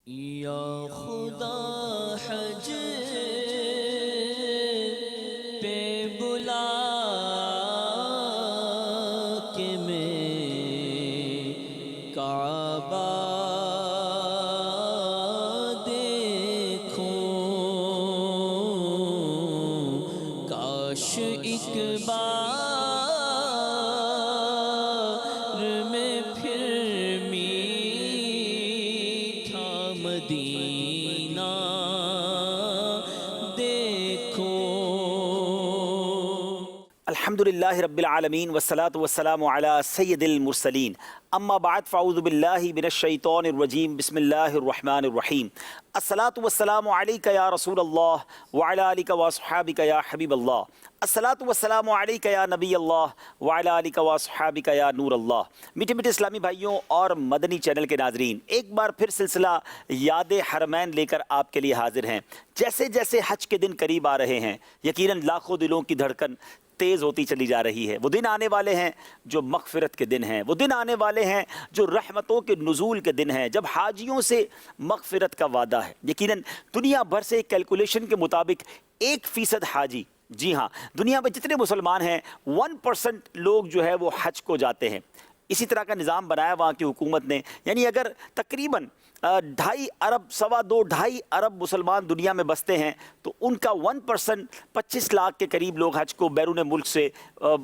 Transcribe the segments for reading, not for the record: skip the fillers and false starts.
یا خدا حج پہ بلا کے میں کعبہ دیکھوں، کاش ایک بار میں پھر میٹھا مدینہ دیکھوں۔ الحمدللہ رب العالمین والصلاة والسلام علی سید المرسلین، اما بعد فاعوذ باللہ من الشیطان الرجیم، بسم اللہ الرحمن الرحیم۔ الصلاة والسلام علیک یا رسول اللہ وعلی آلک واصحابک یا حبیب اللہ، الصلاة والسلام علیک یا نبی اللہ وعلی آلک واصحابک یا نور اللہ۔ میٹھے میٹھے اسلامی بھائیوں اور مدنی چینل کے ناظرین، ایک بار پھر سلسلہ یاد حرمین لے کر آپ کے لیے حاضر ہیں۔ جیسے جیسے حج کے دن قریب آ رہے ہیں، یقیناً لاکھوں دلوں کی دھڑکن تیز ہوتی چلی جا رہی ہے۔ وہ دن آنے والے ہیں جو مغفرت کے دن ہیں، وہ دن آنے والے ہیں جو رحمتوں کے نزول کے دن ہیں، جب حاجیوں سے مغفرت کا وعدہ ہے۔ یقیناً دنیا بھر سے ایک کیلکولیشن کے مطابق 1% حاجی، جی ہاں، دنیا میں جتنے مسلمان ہیں 1% لوگ جو ہے وہ حج کو جاتے ہیں۔ اسی طرح کا نظام بنایا وہاں کی حکومت نے، یعنی اگر تقریباً 2.5 ارب 2.5 ارب مسلمان دنیا میں بستے ہیں تو ان کا 1% 25 لاکھ کے قریب لوگ حج کو بیرون ملک سے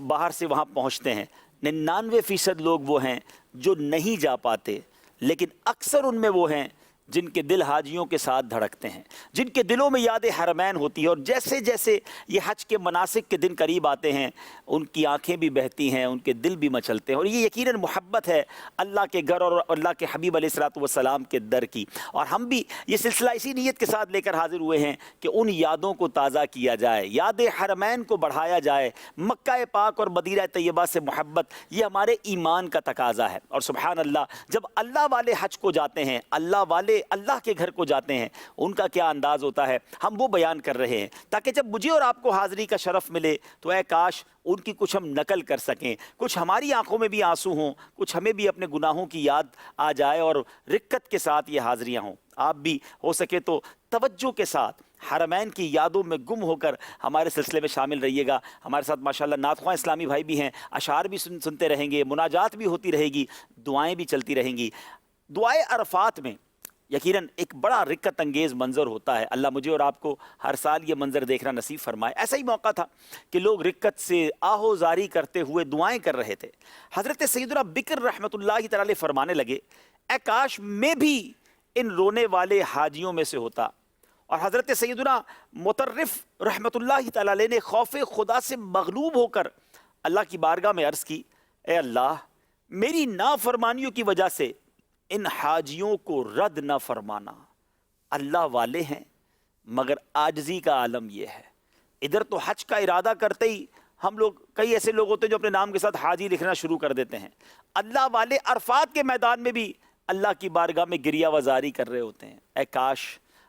باہر سے وہاں پہنچتے ہیں۔ 99% لوگ وہ ہیں جو نہیں جا پاتے، لیکن اکثر ان میں وہ ہیں جن کے دل حاجیوں کے ساتھ دھڑکتے ہیں، جن کے دلوں میں یاد حرمین ہوتی ہے، اور جیسے جیسے یہ حج کے مناسک کے دن قریب آتے ہیں ان کی آنکھیں بھی بہتی ہیں، ان کے دل بھی مچلتے ہیں، اور یہ یقیناً محبت ہے اللہ کے گھر اور اللہ کے حبیب علیہ الصلوۃ والسلام کے در کی۔ اور ہم بھی یہ سلسلہ اسی نیت کے ساتھ لے کر حاضر ہوئے ہیں کہ ان یادوں کو تازہ کیا جائے، یاد حرمین کو بڑھایا جائے۔ مکہ پاک اور مدینہ طیبہ سے محبت یہ ہمارے ایمان کا تقاضا ہے، اور سبحان اللہ، جب اللہ والے حج کو جاتے ہیں، اللہ والے اللہ کے گھر کو جاتے ہیں، ان کا کیا انداز ہوتا ہے، ہم وہ بیان کر رہے ہیں تاکہ جب مجھے اور آپ کو حاضری کا شرف ملے تو اے کاش ان کی کچھ ہم نقل کر سکیں، کچھ ہماری آنکھوں میں بھی آنسو ہوں، کچھ ہمیں بھی اپنے گناہوں کی یاد آ جائے اور رکت کے ساتھ یہ حاضریاں ہوں۔ آپ بھی ہو سکے تو توجہ کے ساتھ حرمین کی یادوں میں گم ہو کر ہمارے سلسلے میں شامل رہیے گا۔ ہمارے ساتھ ماشاءاللہ نعت خواں اسلامی بھائی بھی ہیں، اشعار بھی سنتے رہیں گے، مناجات بھی ہوتی رہے گی، دعائیں بھی چلتی رہیں گی۔ دعائے عرفات میں یقیناً ایک بڑا رکت انگیز منظر ہوتا ہے۔ اللہ مجھے اور آپ کو ہر سال یہ منظر دیکھنا نصیب فرمائے۔ ایسا ہی موقع تھا کہ لوگ رکت سے آہو زاری کرتے ہوئے دعائیں کر رہے تھے۔ حضرت سیدنا بکر رحمۃ اللہ تعالی علیہ فرمانے لگے، اے کاش میں بھی ان رونے والے حاجیوں میں سے ہوتا۔ اور حضرت سیدنا مطرف رحمۃ اللہ تعالی علیہ نے خوف خدا سے مغلوب ہو کر اللہ کی بارگاہ میں عرض کی، اے اللہ، میری نافرمانیوں کی وجہ سے ان حاجیوں کو رد نہ فرمانا۔ اللہ والے ہیں مگر عاجزی کا عالم یہ ہے۔ ادھر تو حج کا ارادہ کرتے ہی ہم لوگ، کئی ایسے لوگ ہوتے ہیں جو اپنے نام کے ساتھ حاجی لکھنا شروع کر دیتے ہیں۔ اللہ والے عرفات کے میدان میں بھی اللہ کی بارگاہ میں گریہ وزاری کر رہے ہوتے ہیں، اے کاش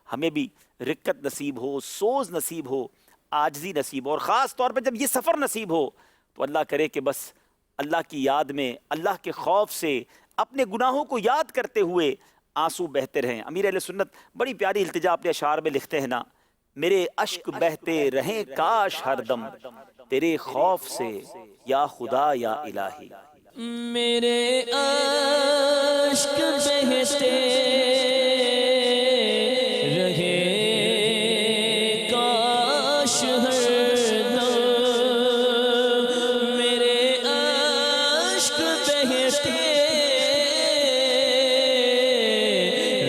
ہمیں بھی رکت نصیب ہو، سوز نصیب ہو، عاجزی نصیب ہو، اور خاص طور پر جب یہ سفر نصیب ہو تو اللہ کرے کہ بس اللہ کی یاد میں، اللہ کے خوف سے، اپنے گناہوں کو یاد کرتے ہوئے آنسو بہتے رہیں۔ امیر اہل سنت بڑی پیاری التجا اپنے اشعار میں لکھتے ہیں نا، میرے اشک بہتے رہیں کاش ہر دم تیرے خوف سے یا خدا یا الہی۔ میرے اشک بہتے رہے کاش ہر دم، میرے اشک بہتے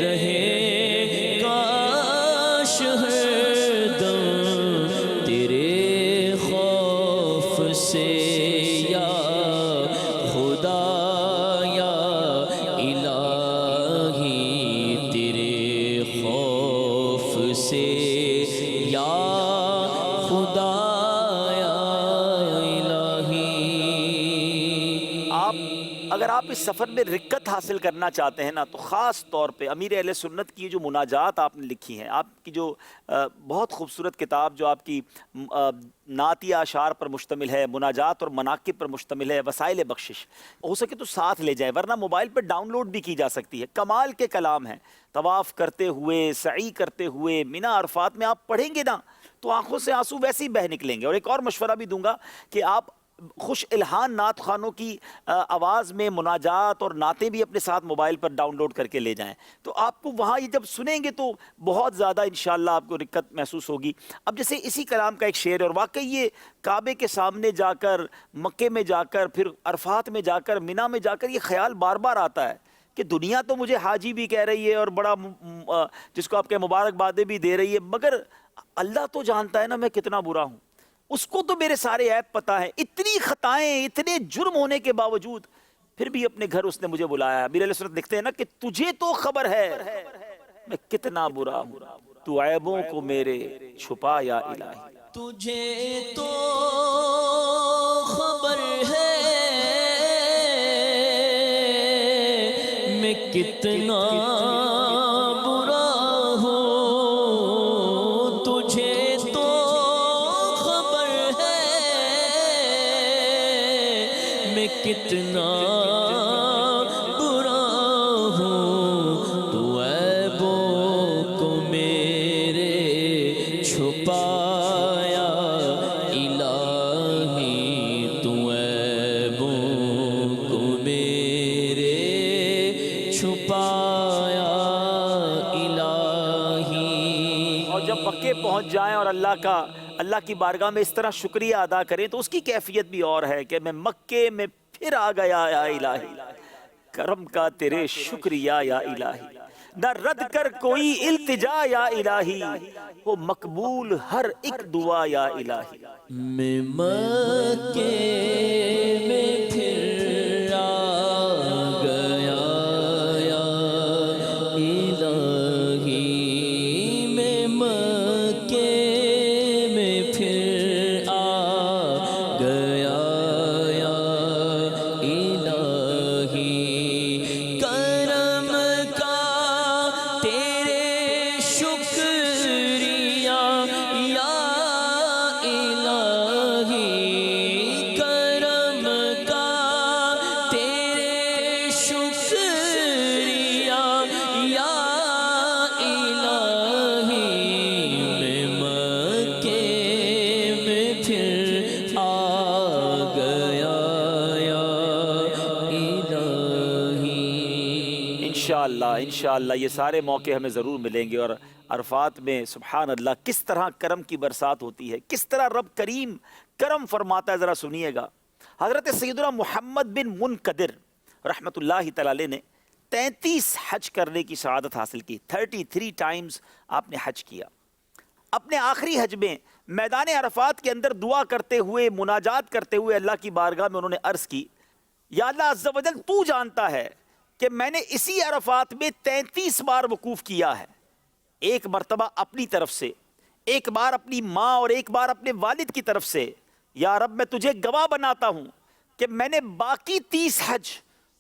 رہے کاش ہر دم تیرے خوف سے یا خدا یا الہی، تیرے خوف سے یا خدا یا الہی۔ اگر آپ اس سفر میں رکت حاصل کرنا چاہتے ہیں نا تو خاص طور پہ امیر اہل سنت کی جو مناجات آپ نے لکھی ہیں، آپ کی جو بہت خوبصورت کتاب جو آپ کی نعتیہ اشعار پر مشتمل ہے، مناجات اور مناقب پر مشتمل ہے، وسائل بخشش، ہو سکے تو ساتھ لے جائیں، ورنہ موبائل پر ڈاؤن لوڈ بھی کی جا سکتی ہے۔ کمال کے کلام ہیں، طواف کرتے ہوئے، سعی کرتے ہوئے، مینا عرفات میں آپ پڑھیں گے نا تو آنکھوں سے آنسو ویسے ہی بہہ نکلیں گے۔ اور ایک اور مشورہ بھی دوں گا کہ آپ خوش الہان نعت خوانوں کی آواز میں مناجات اور نعتیں بھی اپنے ساتھ موبائل پر ڈاؤن لوڈ کر کے لے جائیں، تو آپ کو وہاں یہ جب سنیں گے تو بہت زیادہ انشاءاللہ آپ کو رکت محسوس ہوگی۔ اب جیسے اسی کلام کا ایک شعر ہے، اور واقعی یہ کعبے کے سامنے جا کر، مکے میں جا کر، پھر عرفات میں جا کر، مینا میں جا کر یہ خیال بار بار آتا ہے کہ دنیا تو مجھے حاجی بھی کہہ رہی ہے اور بڑا جس کو آپ کے مبارکبادیں بھی دے رہی ہے، مگر اللہ تو جانتا ہے نا میں کتنا برا ہوں، اس کو تو میرے سارے عیب پتہ ہے، اتنی خطائیں، اتنے جرم ہونے کے باوجود پھر بھی اپنے گھر اس نے مجھے بلایا۔ امیر علیہ السلام لکھتے ہیں نا کہ تجھے تو خبر ہے میں کتنا برا ہوں، تو عیبوں کو میرے چھپا یا الہی۔ تجھے تو خبر ہے میں کتنا برا ہوں، تجھے تو خبر ہے میں کتنا برا ہوں، تو عیبوں کو میرے چھپایا الہی، تو عیبوں کو میرے چھپایا الہی۔ اور جب مکے پہنچ جائیں اور اللہ کی بارگاہ میں اس طرح شکریہ ادا کریں تو اس کی کیفیت بھی اور ہے کہ میں مکے میں پھر آ گیا یا الہی، کرم کا تیرے شکریہ یا الہی، نہ رد کر کوئی التجا یا الہی، وہ مقبول ہر ایک دعا یا الہی۔ میں مکے میں پھر آ گیا یا الہی، میں مکے میں پھر آ گیا یا الہی، کرم کا تیرے شکریہ یا الہی، کرم کا تیرے شکریہ یا الہی، میں مکے میں پھر آ گیا یا الہی۔ انشاءاللہ یہ سارے موقع ہمیں ضرور ملیں گے، اور عرفات میں سبحان اللہ کس طرح کرم کی برسات ہوتی ہے، کس طرح رب کریم کرم فرماتا ہے، ذرا سنیے گا۔ حضرت سیدنا محمد بن منقدر رحمۃ اللہ تعالی علیہ نے 33 حج کرنے کی سعادت حاصل کی، 33 ٹائمز آپ نے حج کیا۔ اپنے آخری حج میں میدان عرفات کے اندر دعا کرتے ہوئے، مناجات کرتے ہوئے اللہ کی بارگاہ میں انہوں نے عرض کی، یا اللہ عز و جل تو جانتا ہے کہ میں نے اسی عرفات میں 33 بار وقوف کیا ہے، ایک مرتبہ اپنی طرف سے، ایک بار اپنی ماں اور ایک بار اپنے والد کی طرف سے۔ یا رب میں تجھے گواہ بناتا ہوں کہ میں نے باقی 30 حج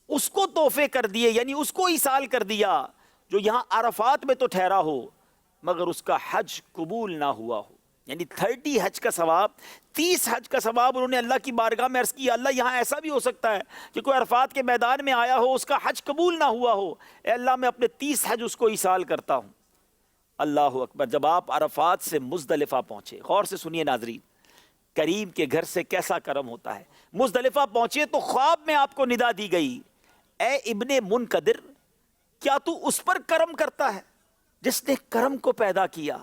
اس کو تحفے کر دیے، یعنی اس کو ایصال کر دیا جو یہاں عرفات میں تو ٹھہرا ہو مگر اس کا حج قبول نہ ہوا ہو۔ یعنی 30 حج کا ثواب، 30 حج کا ثواب انہوں نے اللہ کی بارگاہ میں عرض کیا، اللہ یہاں ایسا بھی ہو سکتا ہے کہ کوئی عرفات کے میدان میں آیا ہو، اس کا حج قبول نہ ہوا ہو، اے اللہ میں اپنے 30 حج اس کو ایصال کرتا ہوں۔ اللہ اکبر۔ جب آپ عرفات سے مزدلفہ پہنچے، غور سے سنیے ناظرین، کریم کے گھر سے کیسا کرم ہوتا ہے۔ مزدلفہ پہنچے تو خواب میں آپ کو ندا دی گئی، اے ابن منقدر، کیا تو اس پر کرم کرتا ہے جس نے کرم کو پیدا کیا؟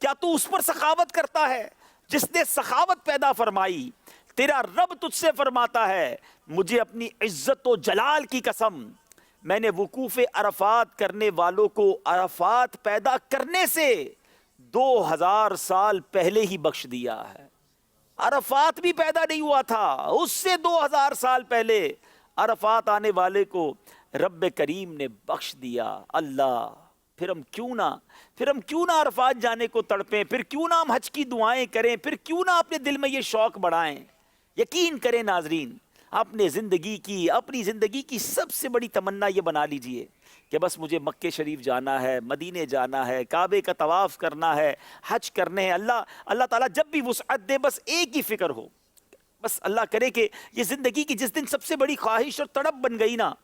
کیا تو اس پر سخاوت کرتا ہے جس نے سخاوت پیدا فرمائی؟ تیرا رب تجھ سے فرماتا ہے، مجھے اپنی عزت و جلال کی قسم، میں نے وقوف عرفات کرنے والوں کو عرفات پیدا کرنے سے 2000 سال پہلے ہی بخش دیا ہے۔ عرفات بھی پیدا نہیں ہوا تھا، اس سے 2000 سال پہلے عرفات آنے والے کو رب کریم نے بخش دیا۔ اللہ، پھر ہم کیوں نہ عرفات جانے کو تڑپیں، پھر کیوں نہ ہم حج کی دعائیں کریں، پھر کیوں نہ اپنے دل میں یہ شوق بڑھائیں۔ یقین کریں ناظرین، اپنی زندگی کی سب سے بڑی تمنا یہ بنا لیجئے کہ بس مجھے مکہ شریف جانا ہے، مدینے جانا ہے، کعبے کا طواف کرنا ہے، حج کرنے ہیں۔ اللہ تعالیٰ جب بھی وسعت دے بس ایک ہی فکر ہو، بس اللہ کرے کہ یہ زندگی کی جس دن سب سے بڑی خواہش اور تڑپ بن گئی نا،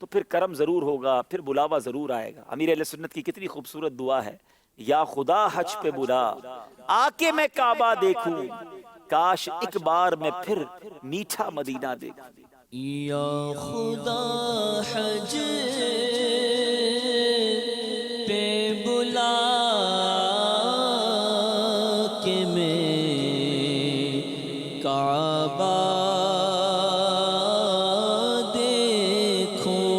تو پھر کرم ضرور ہوگا، پھر بلاوا ضرور آئے گا۔ امیر اہل سنت کی کتنی خوبصورت دعا ہے، یا خدا حج پہ بلا آ کے میں کعبہ دیکھوں، کاش ایک بار میں پھر میٹھا مدینہ دیکھوں۔ یا خدا حج پہ بلا کے میں کعبہ دیکھوں،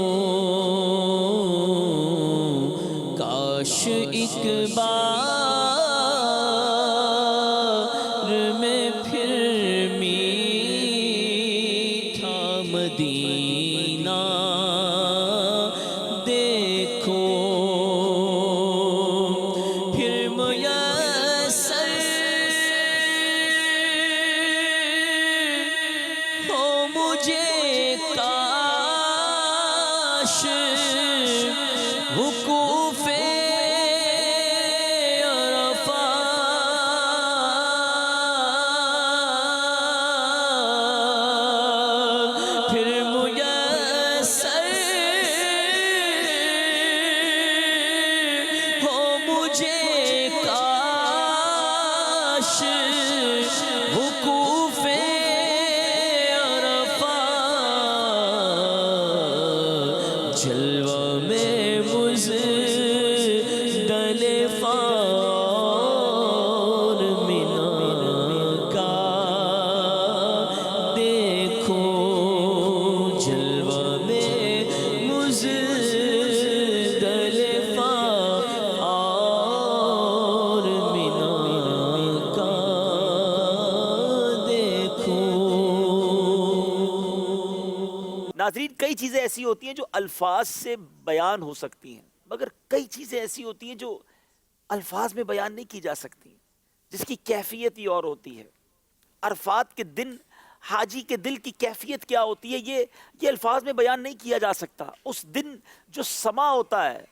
کاش ایک بار میں پھر مدینہ دیکھوں، پھر میسر ہو مجھے کاش وقوف جلوہ میں مزدلفہ اور منی کا دیکھوں، جلوہ میں مزدلفہ اور منی کا دیکھوں۔ ناظرین، کئی چیزیں ایسی ہوتی ہیں جو الفاظ سے بیان ہو سکتی ہیں، مگر کئی چیزیں ایسی ہوتی ہیں جو الفاظ میں بیان نہیں کی جا سکتی، جس کی کیفیت ہی اور ہوتی ہے۔ عرفات کے دن حاجی کے دل کی کیفیت کیا ہوتی ہے، یہ الفاظ میں بیان نہیں کیا جا سکتا۔ اس دن جو سما ہوتا ہے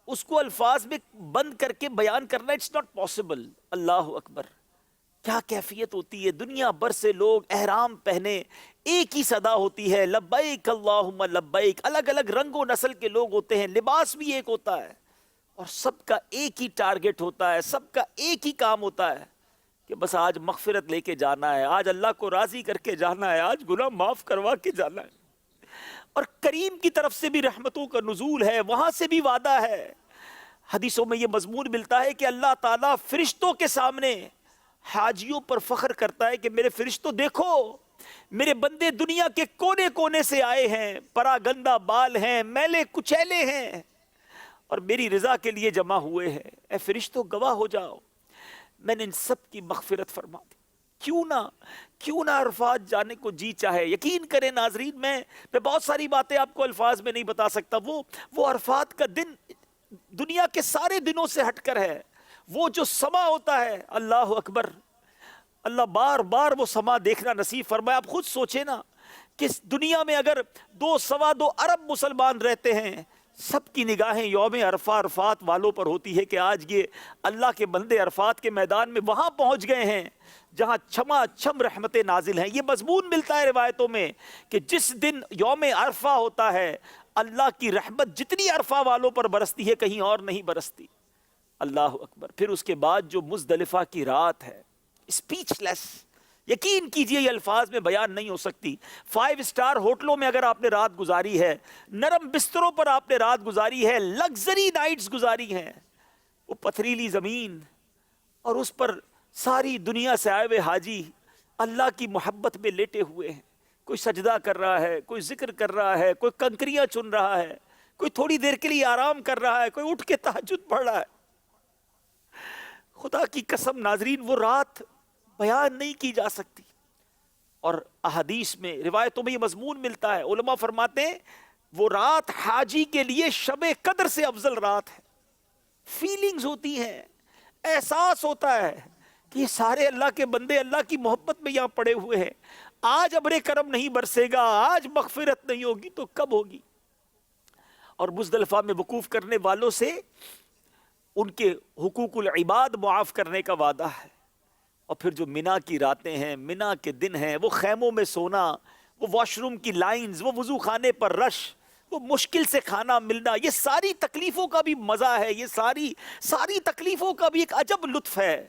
اس کو الفاظ میں بند کر کے بیان کرنا اٹس ناٹ پاسبل۔ اللہ اکبر، کیا کیفیت ہوتی ہے! دنیا بھر سے لوگ احرام پہنے، ایک ہی صدا ہوتی ہے، لبیک اللہم لبیک۔ الگ الگ رنگ و نسل کے لوگ ہوتے ہیں، لباس بھی ایک ہوتا ہے، اور سب کا ایک ہی ٹارگٹ ہوتا ہے، سب کا ایک ہی کام ہوتا ہے کہ بس آج مغفرت لے کے جانا ہے، آج اللہ کو راضی کر کے جانا ہے، آج گناہ معاف کروا کے جانا ہے۔ اور کریم کی طرف سے بھی رحمتوں کا نزول ہے، وہاں سے بھی وعدہ ہے۔ حدیثوں میں یہ مضمون ملتا ہے کہ اللہ تعالیٰ فرشتوں کے سامنے حاجیوں پر فخر کرتا ہے کہ میرے فرشتوں دیکھو، میرے بندے دنیا کے کونے کونے سے آئے ہیں، پراگندہ بال ہیں، میلے کچیلے ہیں، اور میری رضا کے لیے جمع ہوئے ہیں۔ اے فرشتوں گواہ ہو جاؤ، میں نے ان سب کی مغفرت فرما دی۔ کیوں نہ عرفات جانے کو جی چاہے۔ یقین کریں ناظرین، میں بہت ساری باتیں آپ کو الفاظ میں نہیں بتا سکتا۔ وہ عرفات کا دن دنیا کے سارے دنوں سے ہٹ کر ہے۔ وہ جو سما ہوتا ہے، اللہ اکبر، اللہ بار بار وہ سما دیکھنا نصیب فرمائے۔ آپ خود سوچیں نا کہ دنیا میں اگر 2.25 ارب مسلمان رہتے ہیں، سب کی نگاہیں یوم عرفہ عرفات والوں پر ہوتی ہے کہ آج یہ اللہ کے بندے عرفات کے میدان میں وہاں پہنچ گئے ہیں جہاں چھما چھم رحمتیں نازل ہیں۔ یہ مضمون ملتا ہے روایتوں میں کہ جس دن یوم عرفہ ہوتا ہے، اللہ کی رحمت جتنی عرفہ والوں پر برستی ہے کہیں اور نہیں برستی۔ اللہ اکبر۔ پھر اس کے بعد جو مزدلفہ کی رات ہے، اسپیچ لیس، یقین کیجئے یہ الفاظ میں بیان نہیں ہو سکتی۔ 5 سٹار ہوٹلوں میں اگر آپ نے رات گزاری ہے، نرم بستروں پر آپ نے رات گزاری ہے، لگزری نائٹس گزاری ہیں، وہ پتھریلی زمین، اور اس پر ساری دنیا سے آئے ہوئے حاجی اللہ کی محبت میں لیٹے ہوئے ہیں۔ کوئی سجدہ کر رہا ہے، کوئی ذکر کر رہا ہے، کوئی کنکریاں چن رہا ہے، کوئی تھوڑی دیر کے لیے آرام کر رہا ہے، کوئی اٹھ کے تہجد پڑھ رہا ہے۔ خدا کی قسم ناظرین، وہ رات بیان نہیں کی جا سکتی۔ اور احادیث میں، روایتوں میں یہ مضمون ملتا ہے، علماء فرماتے ہیں وہ رات حاجی کے لیے شب قدر سے افضل رات ہے۔ فیلنگز ہوتی ہیں، احساس ہوتا ہے کہ یہ سارے اللہ کے بندے اللہ کی محبت میں یہاں پڑے ہوئے ہیں، آج ابر کرم نہیں برسے گا، آج مغفرت نہیں ہوگی تو کب ہوگی؟ اور مزدلفہ میں وقوف کرنے والوں سے ان کے حقوق العباد معاف کرنے کا وعدہ ہے۔ اور پھر جو مینا کی راتیں ہیں، مینا کے دن ہیں، وہ خیموں میں سونا، وہ واش روم کی لائنز، وہ وضو خانے پر رش، وہ مشکل سے کھانا ملنا، یہ ساری تکلیفوں کا بھی مزہ ہے، یہ ساری تکلیفوں کا بھی ایک عجب لطف ہے۔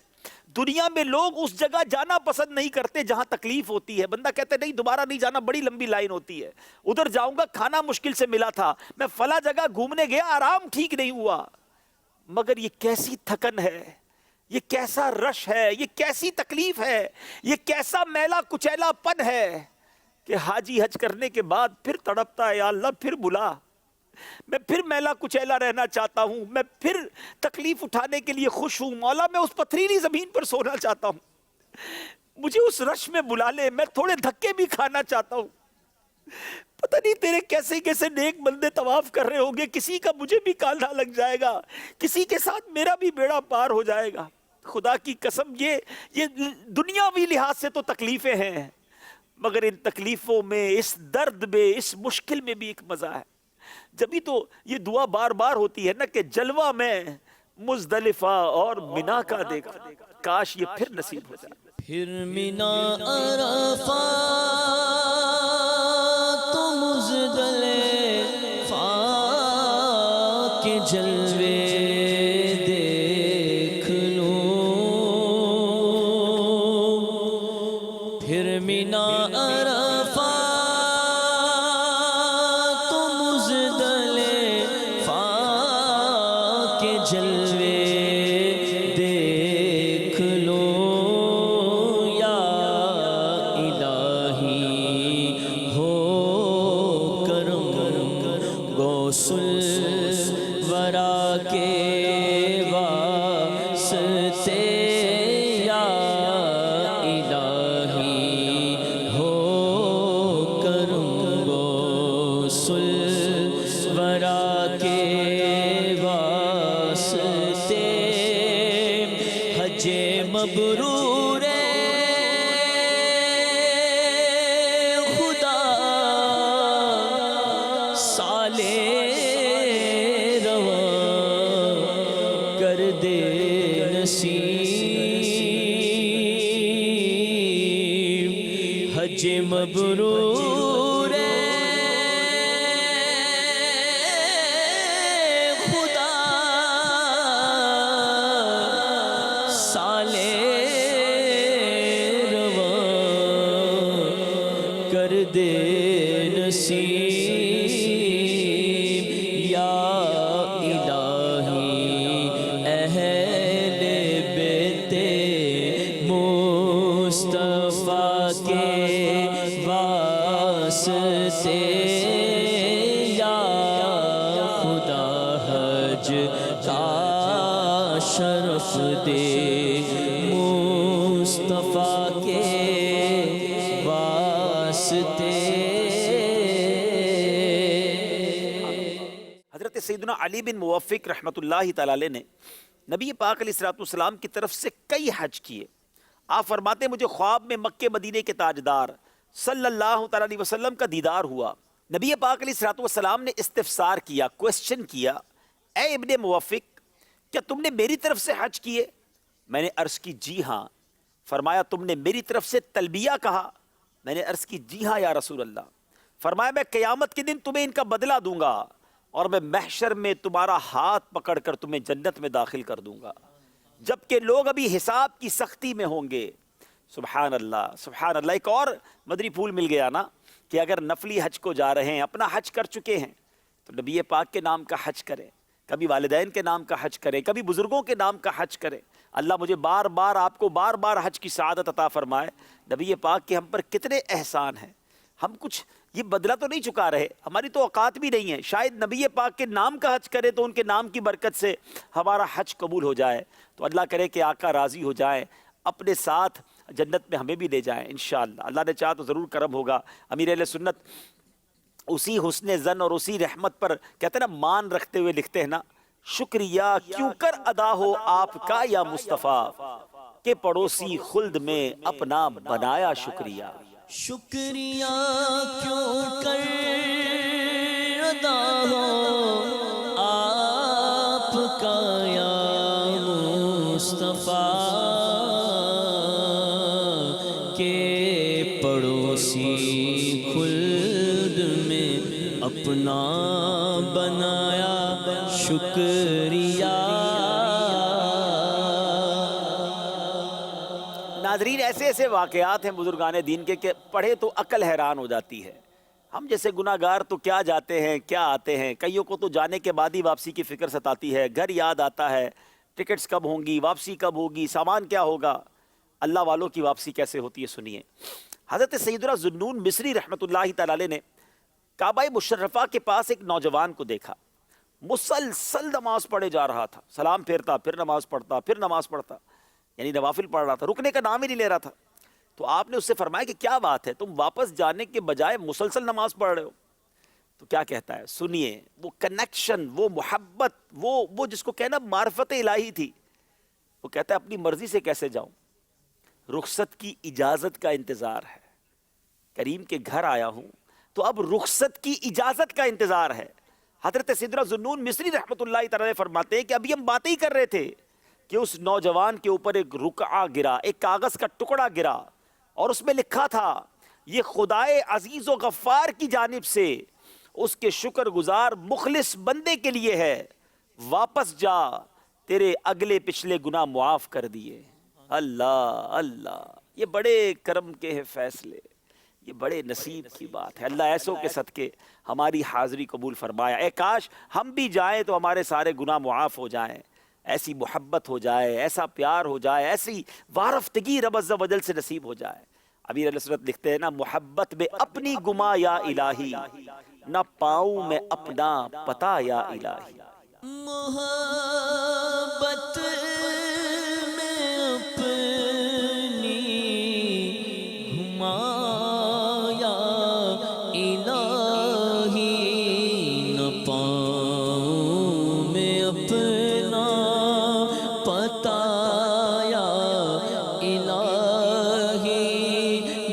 دنیا میں لوگ اس جگہ جانا پسند نہیں کرتے جہاں تکلیف ہوتی ہے، بندہ کہتا ہے نہیں دوبارہ نہیں جانا، بڑی لمبی لائن ہوتی ہے، ادھر جاؤں گا کھانا مشکل سے ملا تھا، میں فلاں جگہ گھومنے گیا آرام ٹھیک نہیں ہوا۔ مگر یہ کیسی تھکن ہے، یہ کیسا رش ہے، یہ کیسی تکلیف ہے، یہ کیسا میلا کچیلا پن ہے کہ حاجی حج کرنے کے بعد پھر تڑپتا ہے، یا اللہ پھر بلا، میں پھر میلا کچیلا رہنا چاہتا ہوں، میں پھر تکلیف اٹھانے کے لیے خوش ہوں، مولا میں اس پتھریلی زمین پر سونا چاہتا ہوں، مجھے اس رش میں بلا لے، میں تھوڑے دھکے بھی کھانا چاہتا ہوں۔ پتہ نہیں تیرے کیسے کیسے نیک بندے طواف کر رہے ہوں گے، کسی کا مجھے بھی کاندھا لگ جائے گا، کسی کے ساتھ میرا بھی بیڑا پار ہو جائے گا۔ خدا کی قسم یہ دنیاوی لحاظ سے تو تکلیفیں ہیں، مگر ان تکلیفوں میں، اس درد میں، اس مشکل میں بھی ایک مزہ ہے۔ جبھی تو یہ دعا بار بار ہوتی ہے نا کہ جلوہ میں مزدلفہ اور مینا کا دیکھا، کاش یہ پھر نصیب ہو جائے۔ پھر مینا عرفات تو مزدلفہ کے جلوے دیکھ لوں، پھر مینا عرفات تو مزدلفہ کے جلوے دیکھ لوں، یا الہی ہو کرم غوث الورا کے واسطے، یا الہی ہو کرم غوث الورا کے واسطے، حج مبرور خدا سال رواں کر دے نصیب، حج مبرور خدا سال رواں کر دے نصیب، یا الہی اہل بیت مصطفیٰ کے واسطے، یا خدا حج کا شرف دے مصطفیٰ کے واسطے۔ حضرت سیدنا علی بن موفق رحمۃ اللہ تعالی علیہ نے نبی پاک علیہ الصلوۃ والسلام کی طرف سے کئی حج کیے۔ آپ فرماتے ہیں مجھے خواب میں مکے مدینے کے تاجدار صلی اللہ تعالی علیہ وسلم کا دیدار ہوا۔ نبی پاک علیہ الصلوۃ والسلام نے استفسار کیا، کوسچن کیا، اے ابن موفق کیا تم نے میری طرف سے حج کیے؟ میں نے عرض کی جی ہاں۔ فرمایا تم نے میری طرف سے تلبیہ کہا؟ میں نے عرض کی جی ہاں یا رسول اللہ۔ فرمایا میں قیامت کے دن تمہیں ان کا بدلہ دوں گا اور میں محشر میں تمہارا ہاتھ پکڑ کر تمہیں جنت میں داخل کر دوں گا، جبکہ لوگ ابھی حساب کی سختی میں ہوں گے۔ سبحان اللہ سبحان اللہ۔ ایک اور مدری پھول مل گیا نا کہ اگر نفلی حج کو جا رہے ہیں، اپنا حج کر چکے ہیں، تو نبی پاک کے نام کا حج کریں، کبھی والدین کے نام کا حج کریں، کبھی بزرگوں کے نام کا حج کریں۔ اللہ مجھے بار بار آپ کو بار بار حج کی سعادت عطا فرمائے۔ نبی پاک کے ہم پر کتنے احسان ہیں، ہم کچھ یہ بدلہ تو نہیں چکا رہے، ہماری تو اوقات بھی نہیں ہے، شاید نبی پاک کے نام کا حج کرے تو ان کے نام کی برکت سے ہمارا حج قبول ہو جائے۔ تو اللہ کرے کہ آقا راضی ہو جائیں، اپنے ساتھ جنت میں ہمیں بھی لے جائیں انشاءاللہ۔ اللہ نے چاہا تو ضرور کرم ہوگا۔ امیر اہل سنت اسی حسن زن اور اسی رحمت پر کہتے ہیں نا، مان رکھتے ہوئے لکھتے ہیں نا، شکریہ کیوں کر ادا ہو آپ کا یا مصطفیٰ، کہ پڑوسی خلد میں اپنا بنایا شکریہ۔ شکریہ کیوں کر ادا ہو آپ کا یا مصطفیٰ کہ پڑوسی خلد میں اپنا بنایا شکریہ۔ ناظرین، ایسے ایسے واقعات ہیں بزرگان دین کے کہ پڑھے تو عقل حیران ہو جاتی ہے۔ ہم جیسے گناہ گار تو کیا جاتے ہیں کیا آتے ہیں، کئیوں کو تو جانے کے بعد ہی واپسی کی فکر ستاتی ہے، گھر یاد آتا ہے، ٹکٹس کب ہوں گی، واپسی کب ہوگی، سامان کیا ہوگا۔ اللہ والوں کی واپسی کیسے ہوتی ہے سنیے۔ حضرت سیدنا ذوالنون مصری رحمۃ اللہ تعالی علیہ نے کعبہ مشرفہ کے پاس ایک نوجوان کو دیکھا، مسلسل نماز پڑھے جا رہا تھا، سلام پھیرتا پھر نماز پڑھتا پھر نماز پڑھتا، یعنی نوافل پڑھ رہا تھا، رکنے کا نام ہی نہیں لے رہا تھا۔ تو آپ نے اس سے فرمایا کہ کیا بات ہے، تم واپس جانے کے بجائے مسلسل نماز پڑھ رہے ہو؟ تو کیا کہتا ہے سنیے، وہ کنیکشن، وہ محبت، وہ جس کو کہنا معرفت الہی تھی، وہ کہتا ہے اپنی مرضی سے کیسے جاؤں، رخصت کی اجازت کا انتظار ہے، کریم کے گھر آیا ہوں تو اب رخصت کی اجازت کا انتظار ہے۔ حضرت سیدنا ذوالنون مصری رحمۃ اللہ تعالی فرماتے ہیں کہ ابھی ہم باتیں ہی کر رہے تھے کہ اس نوجوان کے اوپر ایک رقعہ گرا، ایک کاغذ کا ٹکڑا گرا، اور اس میں لکھا تھا یہ خدائے عزیز و غفار کی جانب سے اس کے شکر گزار مخلص بندے کے لیے ہے، واپس جا تیرے اگلے پچھلے گناہ معاف کر دیے۔ اللہ اللہ، یہ بڑے کرم کے ہیں فیصلے، یہ بڑے نصیب کی بات ہے۔ اللہ ایسوں کے صدقے ہماری حاضری قبول فرمایا۔ اے کاش ہم بھی جائیں تو ہمارے سارے گناہ معاف ہو جائیں، ایسی محبت ہو جائے، ایسا پیار ہو جائے، ایسی وارفتگی رب عز و جل سے نصیب ہو جائے۔ امیر علیہ السلام لکھتے ہیں نا، محبت میں اپنی گما یا الہی، نہ پاؤں میں اپنا پتا یا الہی۔ محبت میں اپنی گھمایا الہی، نہ پاؤں میں اپنا پتایا الہی،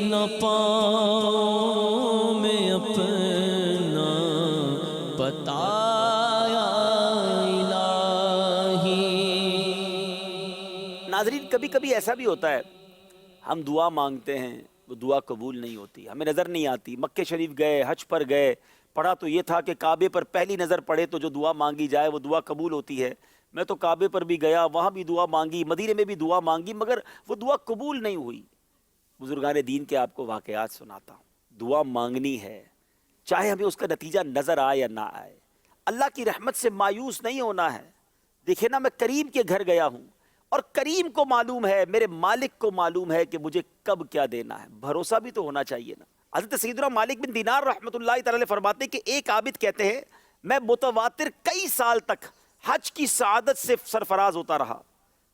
نہ پاؤں میں اپنا پتایا الہی۔ ناظرین، کبھی کبھی ایسا بھی ہوتا ہے ہم دعا مانگتے ہیں، وہ دعا قبول نہیں ہوتی، ہمیں نظر نہیں آتی۔ مکہ شریف گئے، حج پر گئے، پڑھا تو یہ تھا کہ کعبے پر پہلی نظر پڑے تو جو دعا مانگی جائے وہ دعا قبول ہوتی ہے۔ میں تو کعبے پر بھی گیا، وہاں بھی دعا مانگی، مدینے میں بھی دعا مانگی، مگر وہ دعا قبول نہیں ہوئی۔ بزرگان دین کے آپ کو واقعات سناتا ہوں۔ دعا مانگنی ہے، چاہے ہمیں اس کا نتیجہ نظر آئے یا نہ آئے، اللہ کی رحمت سے مایوس نہیں ہونا ہے۔ دیکھیں نا، میں کریم کے گھر گیا ہوں اور کریم کو معلوم ہے، میرے مالک کو معلوم ہے کہ مجھے کب کیا دینا ہے۔ بھروسہ بھی تو ہونا چاہیے نا۔ حضرت سیدنا مالک بن دینار رحمۃ اللہ تعالی فرماتے کہ ایک عابد کہتے ہیں میں متواتر کئی سال تک حج کی سعادت سے سرفراز ہوتا رہا۔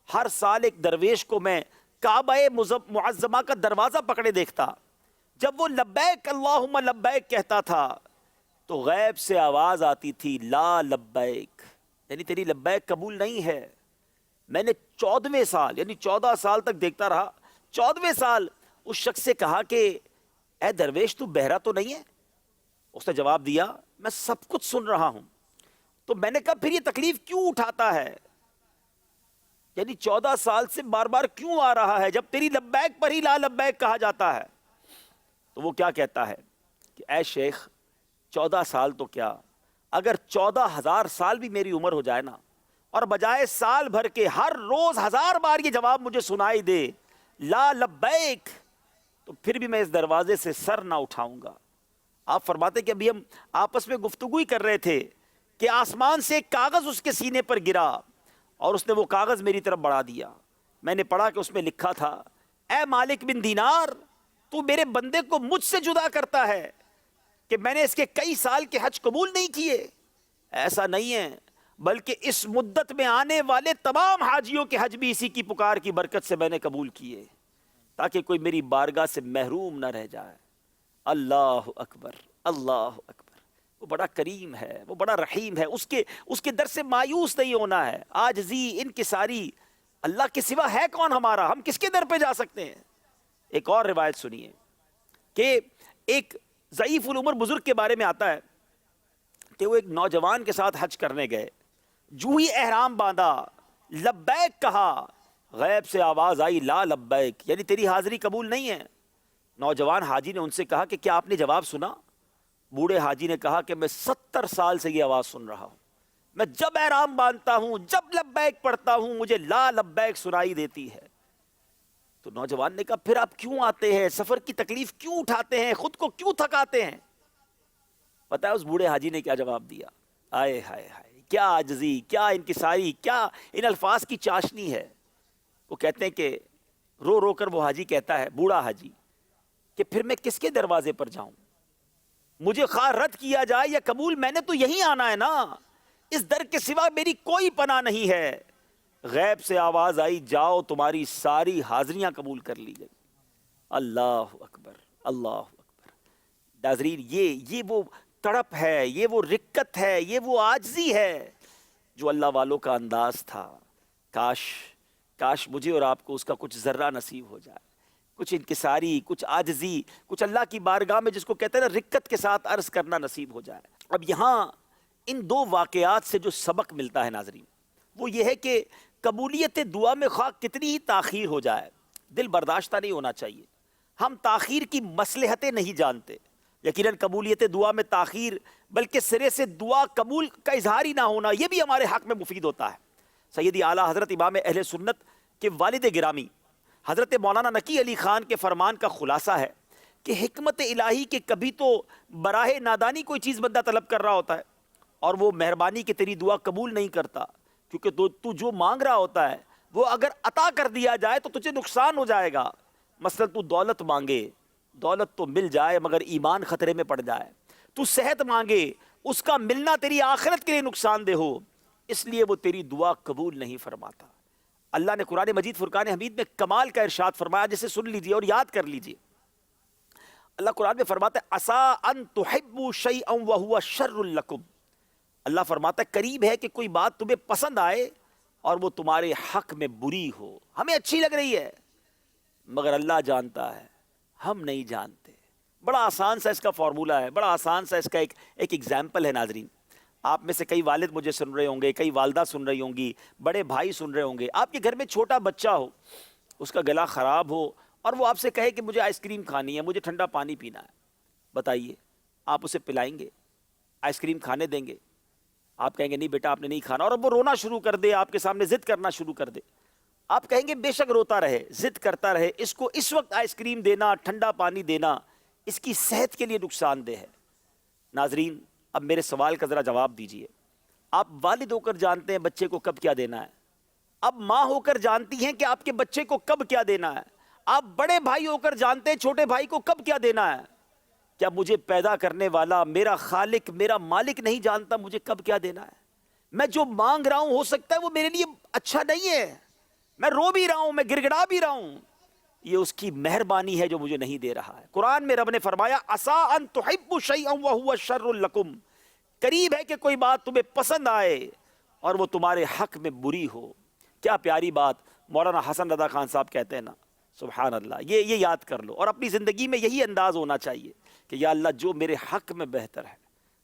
ہر سال ایک درویش کو میں کعبہ معظمہ کا دروازہ پکڑے دیکھتا، جب وہ لبیک اللہم لبیک کہتا تھا تو غیب سے آواز آتی تھی لا لبیک، یعنی تیری لبیک قبول نہیں ہے۔ میں نے 14ویں سال یعنی 14 سال تک دیکھتا رہا۔ 14ویں سال اس شخص سے کہا کہ اے درویش تو بہرا تو نہیں ہے؟ اس نے جواب دیا میں سب کچھ سن رہا ہوں۔ تو میں نے کہا پھر یہ تکلیف کیوں اٹھاتا ہے، یعنی 14 سال سے بار بار کیوں آ رہا ہے جب تیری لبیک پر ہی لا لبیک کہا جاتا ہے؟ تو وہ کیا کہتا ہے کہ اے شیخ 14 سال تو کیا، اگر 14,000 سال بھی میری عمر ہو جائے نا، اور بجائے سال بھر کے ہر روز 1000 بار یہ جواب مجھے سنائی دے لا لبیک، تو پھر بھی میں اس دروازے سے سر نہ اٹھاؤں گا۔ آپ فرماتے کہ ابھی ہم آپس میں گفتگو ہی کر رہے تھے کہ آسمان سے ایک کاغذ اس کے سینے پر گرا اور اس نے وہ کاغذ میری طرف بڑھا دیا۔ میں نے پڑھا کہ اس میں لکھا تھا اے مالک بن دینار، تو میرے بندے کو مجھ سے جدا کرتا ہے کہ میں نے اس کے کئی سال کے حج قبول نہیں کیے۔ ایسا نہیں ہے، بلکہ اس مدت میں آنے والے تمام حاجیوں کے حج بھی اسی کی پکار کی برکت سے میں نے قبول کیے، تاکہ کوئی میری بارگاہ سے محروم نہ رہ جائے۔ اللہ اکبر، اللہ اکبر۔ وہ بڑا کریم ہے، وہ بڑا رحیم ہے، اس کے در سے مایوس نہیں ہونا ہے۔ عاجزی، انکساری، اللہ کے سوا ہے کون ہمارا، ہم کس کے در پہ جا سکتے ہیں؟ ایک اور روایت سنیے، کہ ایک ضعیف العمر بزرگ کے بارے میں آتا ہے کہ وہ ایک نوجوان کے ساتھ حج کرنے گئے، جو ہی احرام باندھا، لبیک کہا، غیب سے آواز آئی لا لبیک، یعنی تیری حاضری قبول نہیں ہے۔ نوجوان حاجی نے ان سے کہا کہ کیا آپ نے جواب سنا؟ بوڑھے حاجی نے کہا کہ میں 70 سال سے یہ آواز سن رہا ہوں، میں جب احرام باندھتا ہوں، جب لبیک پڑھتا ہوں، مجھے لا لبیک سنائی دیتی ہے۔ تو نوجوان نے کہا پھر آپ کیوں آتے ہیں، سفر کی تکلیف کیوں اٹھاتے ہیں، خود کو کیوں تھکاتے ہیں؟ پتہ ہے اس بوڑھے حاجی نے کیا جواب دیا؟ آئے ہائے ہائے، کیا عاجزی، کیا انکساری، کیا ان الفاظ کی چاشنی ہے۔ وہ کہتے ہیں کہ رو رو کر وہ حاجی کہتا ہے، بوڑھا حاجی، کہ پھر میں کس کے دروازے پر جاؤں؟ مجھے خواہ رد کیا جائے یا قبول، میں نے تو یہی آنا ہے نا، اس در کے سوا میری کوئی پناہ نہیں ہے۔ غیب سے آواز آئی جاؤ تمہاری ساری حاضریاں قبول کر لی گئی۔ اللہ اکبر، اللہ اکبر۔ ناظرین یہ وہ تڑپ ہے، یہ وہ رکت ہے، یہ وہ عاجزی ہے جو اللہ والوں کا انداز تھا۔ کاش مجھے اور آپ کو اس کا کچھ ذرہ نصیب ہو جائے، کچھ انکساری، کچھ عاجزی، کچھ اللہ کی بارگاہ میں جس کو کہتے ہیں نا رکت کے ساتھ عرض کرنا نصیب ہو جائے۔ اب یہاں ان دو واقعات سے جو سبق ملتا ہے ناظرین، وہ یہ ہے کہ قبولیت دعا میں خواہ کتنی ہی تاخیر ہو جائے، دل برداشتہ نہیں ہونا چاہیے۔ ہم تاخیر کی مصلحتیں نہیں جانتے، یقیناً قبولیت دعا میں تاخیر بلکہ سرے سے دعا قبول کا اظہار ہی نہ ہونا، یہ بھی ہمارے حق میں مفید ہوتا ہے۔ سیدی اعلیٰ حضرت امام اہل سنت کے والد گرامی حضرت مولانا نقی علی خان کے فرمان کا خلاصہ ہے کہ حکمت الہی کے کبھی تو براہ نادانی کوئی چیز بندہ طلب کر رہا ہوتا ہے اور وہ مہربانی کہ تیری دعا قبول نہیں کرتا، کیونکہ تو جو مانگ رہا ہوتا ہے وہ اگر عطا کر دیا جائے تو تجھے نقصان ہو جائے گا۔ مثلا تو دولت مانگے، دولت تو مل جائے مگر ایمان خطرے میں پڑ جائے، تو صحت مانگے، اس کا ملنا تیری آخرت کے لیے نقصان دہ ہو، اس لیے وہ تیری دعا قبول نہیں فرماتا۔ اللہ نے قرآن مجید فرقان حمید میں کمال کا ارشاد فرمایا، جسے سن لیجئے اور یاد کر لیجئے۔ اللہ قرآن میں فرماتا ہے عَسَىٰ أَن تُحِبُّوا شَيْئًا وَهُوَ شَرٌّ لَكُمْ، اللہ فرماتا ہے قریب ہے کہ کوئی بات تمہیں پسند آئے اور وہ تمہارے حق میں بری ہو، ہمیں اچھی لگ رہی ہے مگر اللہ جانتا ہے، ہم نہیں جانتے۔ بڑا آسان سا اس کا فارمولہ ہے، بڑا آسان سا اس کا ایک ایگزامپل ہے ناظرین۔ آپ میں سے کئی والد مجھے سن رہے ہوں گے، کئی والدہ سن رہی ہوں گی، بڑے بھائی سن رہے ہوں گے۔ آپ کے گھر میں چھوٹا بچہ ہو، اس کا گلا خراب ہو اور وہ آپ سے کہے کہ مجھے آئس کریم کھانی ہے، مجھے ٹھنڈا پانی پینا ہے، بتائیے آپ اسے پلائیں گے؟ آئس کریم کھانے دیں گے؟ آپ کہیں گے نہیں بیٹا آپ نے نہیں کھانا، اور اب وہ رونا شروع کر دے، آپ کے سامنے ضد کرنا شروع کر دے، آپ کہیں گے بے شک روتا رہے، ضد کرتا رہے، اس کو اس وقت آئس کریم دینا، ٹھنڈا پانی دینا اس کی صحت کے لیے نقصان دہ ہے۔ ناظرین اب میرے سوال کا ذرا جواب دیجئے، آپ والد ہو کر جانتے ہیں بچے کو کب کیا دینا ہے، اب ماں ہو کر جانتی ہیں کہ آپ کے بچے کو کب کیا دینا ہے، آپ بڑے بھائی ہو کر جانتے ہیں چھوٹے بھائی کو کب کیا دینا ہے۔ کیا مجھے پیدا کرنے والا میرا خالق میرا مالک نہیں جانتا مجھے کب کیا دینا ہے؟ میں جو مانگ رہا ہوں ہو سکتا ہے وہ میرے لیے اچھا نہیں ہے، میں رو بھی رہا ہوں، میں گڑ گڑا بھی رہا ہوں، یہ اس کی مہربانی ہے جو مجھے نہیں دے رہا ہے۔ قرآن میں رب نے فرمایا عَسَىٰ أَن تُحِبُّوا شَيْئًا وَهُوَ شَرٌّ لَكُمْ، قریب ہے کہ کوئی بات تمہیں پسند آئے اور وہ تمہارے حق میں بری ہو۔ کیا پیاری بات مولانا حسن رضا خان صاحب کہتے ہیں نا، سبحان اللہ، یہ یاد کر لو اور اپنی زندگی میں یہی انداز ہونا چاہیے کہ یا اللہ جو میرے حق میں بہتر ہے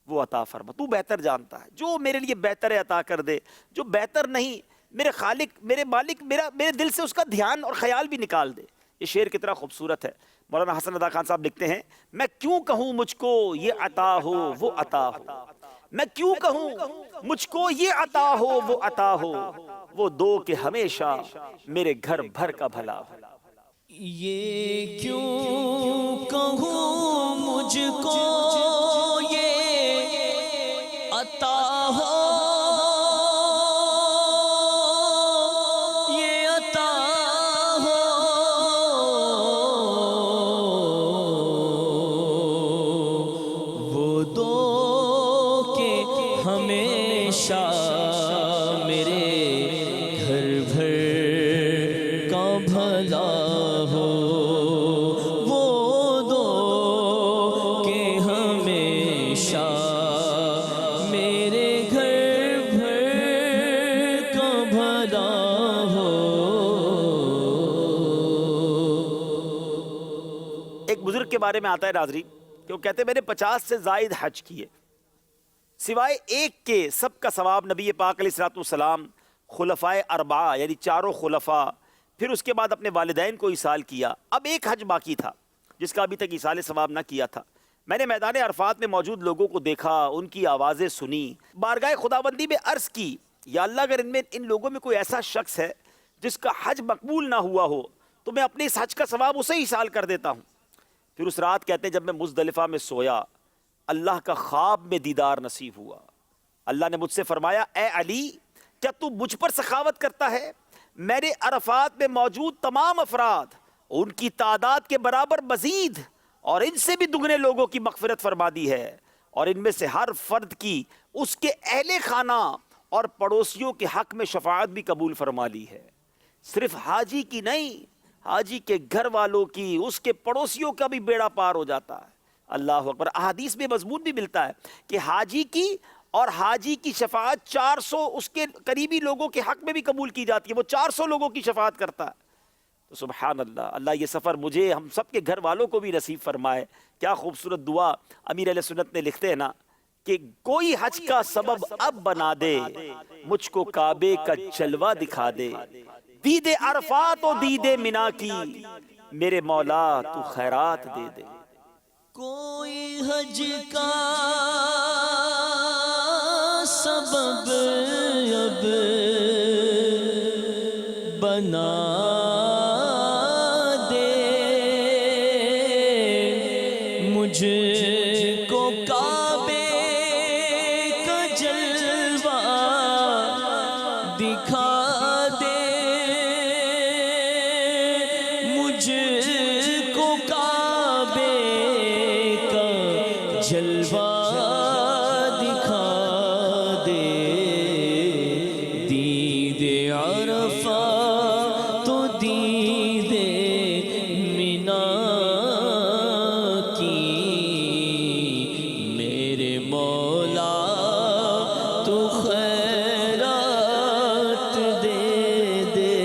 وہ عطا فرما، تو بہتر جانتا ہے، جو میرے لیے بہتر ہے عطا کر دے، جو بہتر نہیں میرے خالق میرے مالک میرے دل سے اس کا دھیان اور خیال بھی نکال دے۔ یہ شعر کتنا خوبصورت ہے۔ مولانا حسن رضا خان صاحب لکھتے ہیں میں کیوں کہوں مجھ کو یہ عطا ہو وہ عطا ہو، میں کیوں کہوں مجھ کو یہ عطا ہو وہ عطا ہو، وہ دو کہ ہمیشہ میرے گھر بھر کا بھلا ہو۔ یہ کیوں کہوں مجھ کو یہ عطا ہو یہ عطا ہو، وہ دو کہ ہمیشہ میرے گھر بھر کا بھلا ہو، وہ دو کہ ہمیشہ میرے گھر بھر کا بھلا ہو۔ ایک بزرگ کے بارے میں آتا ہے ناظرین کہ وہ کہتے ہیں میں نے 50 سے زائد حج کیے، سوائے ایک کے سب کا ثواب نبی پاک علیہ الصلوۃ والسلام خلفائے اربعہ یعنی چاروں خلفاء، پھر اس کے بعد اپنے والدین کو ایصال کیا، اب ایک حج باقی تھا جس کا ابھی تک ایصال ثواب نہ کیا تھا۔ میں نے میدان عرفات میں موجود لوگوں کو دیکھا، ان کی آوازیں سنی، بارگاہ خداوندی میں عرض کی یا اللہ اگر ان لوگوں میں کوئی ایسا شخص ہے جس کا حج مقبول نہ ہوا ہو تو میں اپنے اس حج کا ثواب اسے ایصال کر دیتا ہوں۔ پھر اس رات کہتے ہیں جب میں مزدلفہ میں سویا، اللہ کا خواب میں دیدار نصیب ہوا۔ اللہ نے مجھ سے فرمایا اے علی کیا تو مجھ پر سخاوت کرتا ہے؟ میں نے عرفات میں موجود تمام افراد ان کی تعداد کے برابر مزید اور ان سے بھی دگنے لوگوں کی مغفرت فرما دی ہے، اور ان میں سے ہر فرد کی اس کے اہل خانہ اور پڑوسیوں کے حق میں شفاعت بھی قبول فرما لی ہے۔ صرف حاجی کی نہیں، حاجی کے گھر والوں کی، اس کے پڑوسیوں کا بھی بیڑا پار ہو جاتا ہے۔ اللہ اکبر۔ احادیث میں مضمون بھی ملتا ہے کہ حاجی کی اور حاجی کی شفاعت 400 اس کے قریبی لوگوں کے حق میں بھی قبول کی جاتی ہے، وہ 400 لوگوں کی شفاعت کرتا ہے۔ تو سبحان اللہ، اللہ یہ سفر مجھے ہم سب کے گھر والوں کو بھی نصیب فرمائے۔ کیا خوبصورت دعا امیر اہل سنت نے لکھتے ہیں نا کہ کوئی حج کا سبب اب بنا دے، مجھ کو کعبے کا جلوہ دکھا دے، دید عرفات و دید منا کی، میرے مولا تو خیرات دے دے۔ کوئی حج کا سبب اب بنا دے، مجھ کو کعبے کا جلوہ دکھا دے، مجھ کو کعبے کا جلوہ دکھا دے، دید عرفہ تو دید منا کی، میرے مولا تو خیرات دے دے،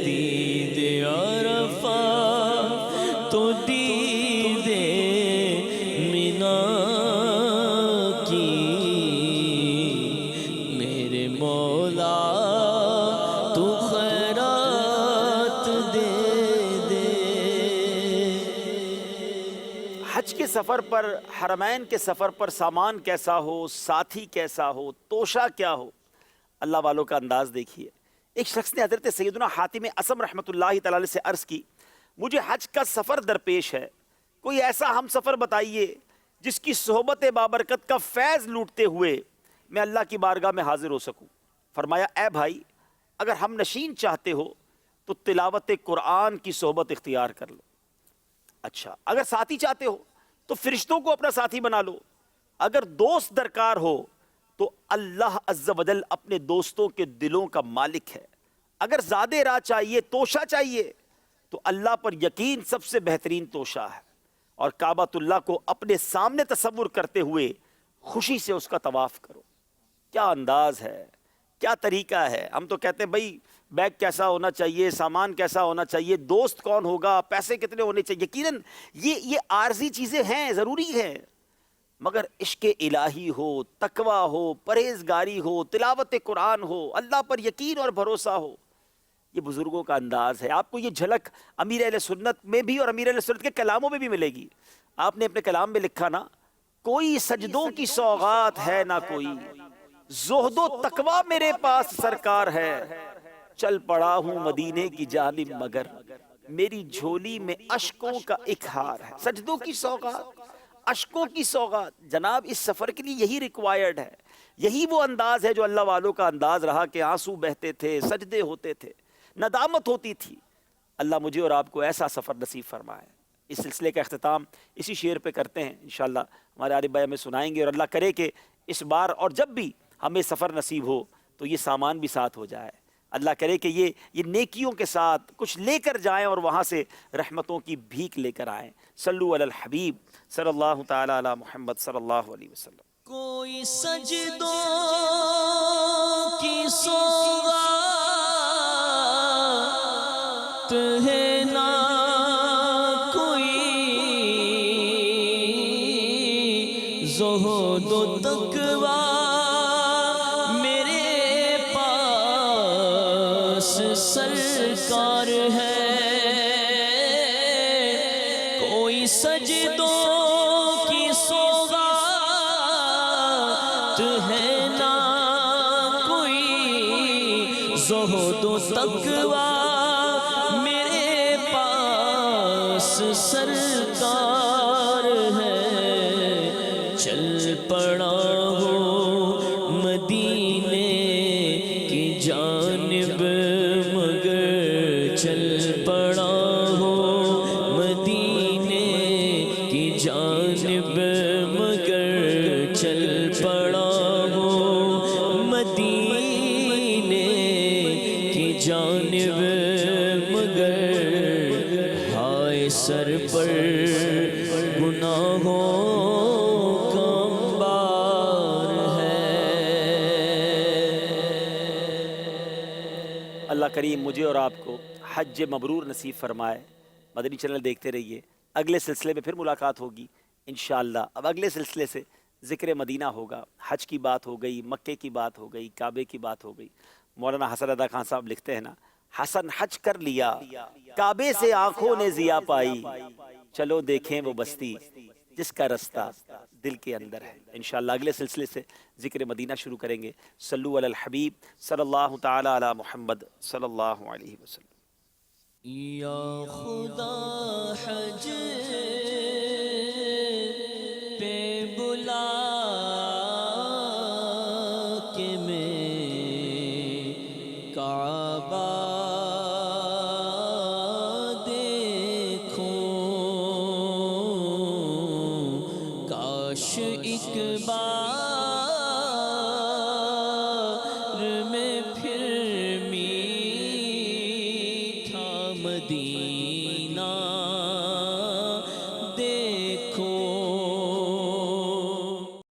دید عرفہ تو دید منا کی، میرے مولا تو خیرات دے دے۔ حج کے سفر پر، حرمین کے سفر پر سامان کیسا ہو، ساتھی کیسا ہو، توشہ کیا ہو، اللہ والوں کا انداز دیکھیے۔ ایک شخص نے حضرت سیدنا حاتم اصم رحمۃ اللہ تعالی علیہ سے عرض کی مجھے حج کا سفر درپیش ہے، کوئی ایسا ہم سفر بتائیے جس کی صحبت بابرکت کا فیض لوٹتے ہوئے میں اللہ کی بارگاہ میں حاضر ہو سکوں۔ فرمایا اے بھائی اگر ہم نشین چاہتے ہو تو تلاوت قرآن کی صحبت اختیار کر لو۔ اچھا اگر ساتھی چاہتے ہو تو فرشتوں کو اپنا ساتھی بنا لو، اگر دوست درکار ہو تو اللہ عز و جل اپنے دوستوں کے دلوں کا مالک ہے، اگر زیادہ راہ چاہیے، توشہ چاہیے تو اللہ پر یقین سب سے بہترین توشہ ہے، اور کعبۃ اللہ کو اپنے سامنے تصور کرتے ہوئے خوشی سے اس کا طواف کرو۔ کیا انداز ہے، کیا طریقہ ہے۔ ہم تو کہتے ہیں بھائی بیگ کیسا ہونا چاہیے، سامان کیسا ہونا چاہیے، دوست کون ہوگا، پیسے کتنے ہونے چاہیے۔ یقیناً یہ عارضی چیزیں ہیں، ضروری ہیں، مگر عشق الہی ہو، تقوی ہو، پرہیزگاری ہو، تلاوت قرآن ہو، اللہ پر یقین اور بھروسہ ہو، یہ بزرگوں کا انداز ہے۔ آپ کو یہ جھلک امیر اہل سنت میں بھی اور امیر اہل سنت کے کلاموں میں بھی ملے گی۔ آپ نے اپنے کلام میں لکھا نا کوئی سجدوں کی سوغات ہے نہ کوئی، زہد و تقوی میرے پاس سرکار ہے، چل پڑا ہوں مدینے کی جانب مگر میری جھولی میں اشکوں کا ایک ہار ہے۔ سجدوں کی سوغات، اشکوں کی سوغات، جناب اس سفر کے لیے یہی ریکوائرڈ ہے، یہی وہ انداز ہے جو اللہ والوں کا انداز رہا کہ آنسو بہتے تھے، سجدے ہوتے تھے، ندامت ہوتی تھی۔ اللہ مجھے اور آپ کو ایسا سفر نصیب فرمائے۔ اس سلسلے کا اختتام اسی شعر پہ کرتے ہیں، انشاءاللہ ہمارے عارف بھائی ہمیں سنائیں گے، اور اللہ کرے کہ اس بار اور جب بھی ہمیں سفر نصیب ہو تو یہ سامان بھی ساتھ ہو جائے۔ اللہ کرے کہ یہ نیکیوں کے ساتھ کچھ لے کر جائیں اور وہاں سے رحمتوں کی بھیک لے کر آئیں۔ صلو علی الحبیب صلی اللہ تعالی علی محمد صلی اللہ علیہ وسلم۔ کوئی سجدوں کی سوغات ہے نا سرکار ہے، کوئی سجدوں کی سوغات ہے نہ کوئی زہد و تقویٰ میرے پاس سرکار ہے۔ چل پڑا ہو مدینے کی جانب مگر چل پڑا ہو مدینے کی جانب مگر چل پڑا ہو مدینے کی جانب مگر ہائے سر پر گناہوں کا انبار ہے۔ اللہ کریم مجھے اور آپ کو حج مبرور نصیب فرمائے۔ مدنی چینل دیکھتے رہیے، اگلے سلسلے میں پھر ملاقات ہوگی انشاءاللہ۔ اب اگلے سلسلے سے ذکر مدینہ ہوگا، حج کی بات ہو گئی، مکے کی بات ہو گئی، کعبے کی بات ہو گئی۔ مولانا حسن رضا خان صاحب لکھتے ہیں نا، حسن حج کر لیا کعبے سے آنکھوں نے ضیا پائی، چلو دیکھیں وہ بستی جس کا رستہ دل کے اندر ہے۔ انشاءاللہ اگلے سلسلے سے ذکر مدینہ شروع کریں گے۔ صلو علی الحبیب صلی اللہ تعالی علی محمد صلی اللہ علیہ وسلم۔ یا خدا حج پہ بلا کے میں کعبہ